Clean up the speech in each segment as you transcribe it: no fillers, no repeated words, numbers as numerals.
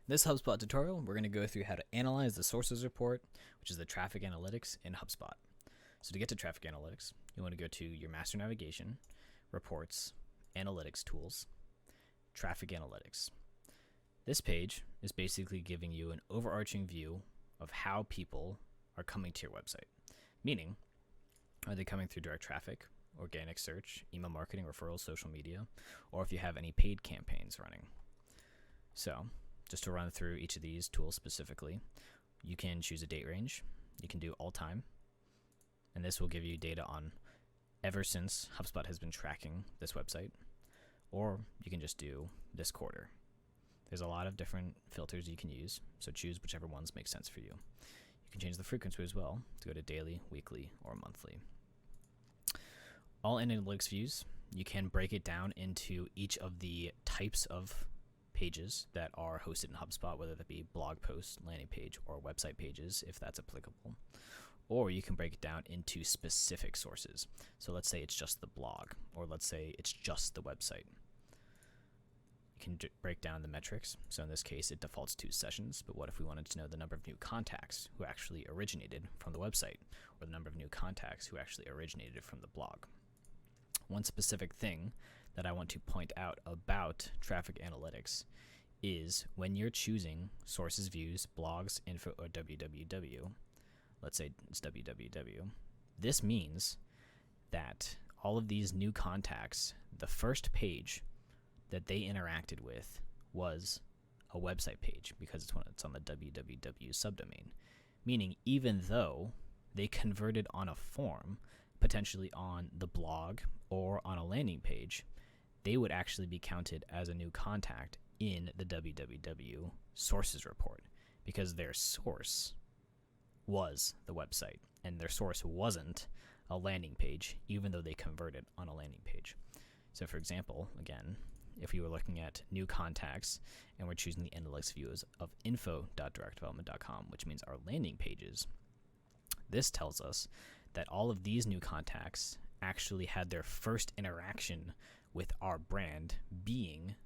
In this HubSpot tutorial, we're going to go through how to analyze the sources report, which is the traffic analytics in HubSpot. So to get to traffic analytics, you want to go to your master navigation, reports, analytics tools, traffic analytics. This page is basically giving you an overarching view of how people are coming to your website. Meaning, are they coming through direct traffic, organic search, email marketing, referrals, social media, or if you have any paid campaigns running. So, just to run through each of these tools specifically, you can choose a date range. You can do all time, and this will give you data on ever since HubSpot has been tracking this website, or you can just do this quarter. There's a lot of different filters you can use, so choose whichever ones make sense for you. You can change the frequency as well to go to daily, weekly, or monthly. All analytics views, you can break it down into each of the types of pages that are hosted in HubSpot, whether that be blog posts, landing page, or website pages, if that's applicable. Or you can break it down into specific sources. So let's say it's just the blog, or let's say it's just the website. You can break down the metrics. So in this case, it defaults to sessions, but what if we wanted to know the number of new contacts who actually originated from the website, or the number of new contacts who actually originated from the blog? One specific thing that I want to point out about traffic analytics is when you're choosing sources, views, blogs, info, or www, let's say it's www, this means that all of these new contacts, the first page that they interacted with was a website page because it's on the www subdomain, meaning even though they converted on a form, potentially on the blog or on a landing page, they would actually be counted as a new contact in the www sources report because their source was the website and their source wasn't a landing page, even though they converted on a landing page. So for example, again, if we were looking at new contacts and we're choosing the analytics views of info.directdevelopment.com, which means our landing pages, this tells us that all of these new contacts actually had their first interaction with our brand being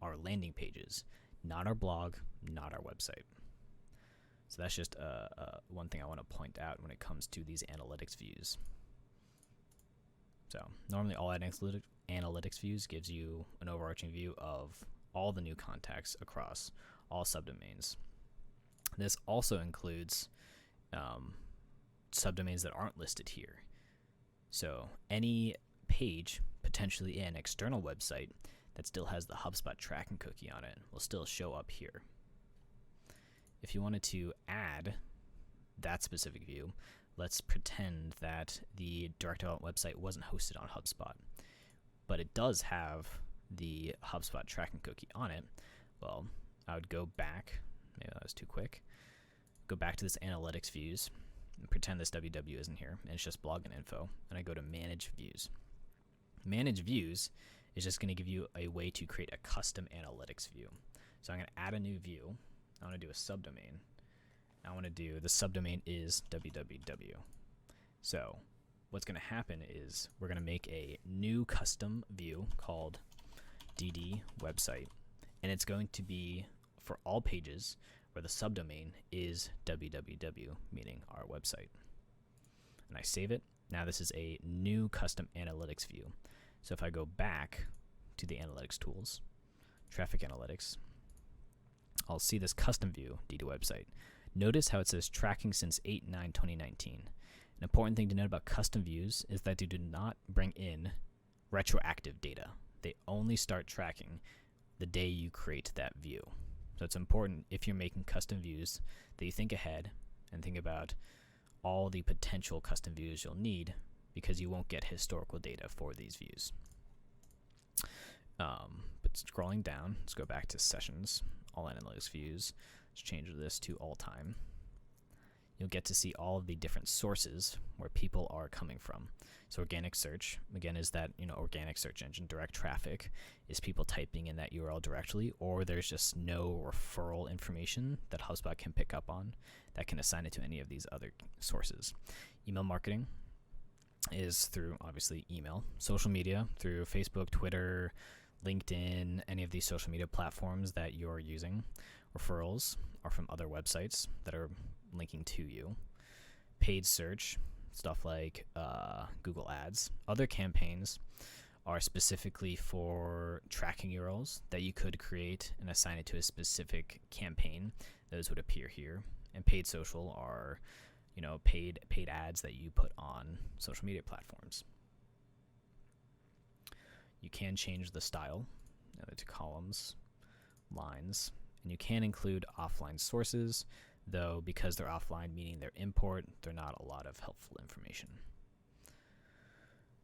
our landing pages, not our blog, not our website. So that's just one thing I want to point out when it comes to these analytics views. So normally all analytics views gives you an overarching view of all the new contacts across all subdomains. This also includes subdomains that aren't listed here. So any page, potentially an external website that still has the HubSpot tracking cookie on it, will still show up here. If you wanted to add that specific view, let's pretend that the direct development website wasn't hosted on HubSpot, but it does have the HubSpot tracking cookie on it. Well, I would go back, maybe that was too quick, go back to this analytics views, and pretend this WW isn't here, and it's just blog and info, and I go to manage views. Manage views is just going to give you a way to create a custom analytics view. So I'm going to add a new view. I want to do a subdomain. I want to do, the subdomain is www. So what's going to happen is we're going to make a new custom view called DD website, and it's going to be for all pages where the subdomain is www, meaning our website. And I save it. Now this is a new custom analytics view. So if I go back to the analytics tools, traffic analytics, I'll see this custom view, DD website. Notice how it says tracking since 8/9/2019. An important thing to note about custom views is that they do not bring in retroactive data. They only start tracking the day you create that view. So it's important if you're making custom views that you think ahead and think about all the potential custom views you'll need, because you won't get historical data for these views. But scrolling down, let's go back to sessions, all analytics views. Let's change this to all time. You'll get to see all of the different sources where people are coming from. So organic search, again, is that, organic search engine. Direct traffic is people typing in that URL directly, or there's just no referral information that HubSpot can pick up on that can assign it to any of these other sources. Email marketing is through, obviously, email. Social media, through Facebook, Twitter, LinkedIn, any of these social media platforms that you're using. Referrals are from other websites that are linking to you. Paid search, stuff like Google Ads. Other campaigns are specifically for tracking URLs that you could create and assign it to a specific campaign. Those would appear here. And paid social are, paid ads that you put on social media platforms. You can change the style to columns, lines, and you can include offline sources, though because they're offline, meaning they're import, they're not a lot of helpful information.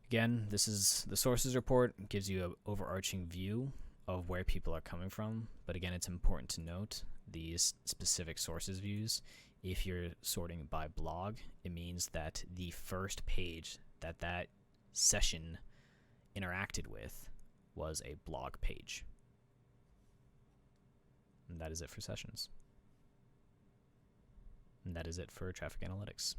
Again, this is the sources report. It gives you an overarching view of where people are coming from, but again, it's important to note these specific sources views. If you're sorting by blog, it means that the first page that session interacted with was a blog page. And that is it for sessions. And that is it for traffic analytics.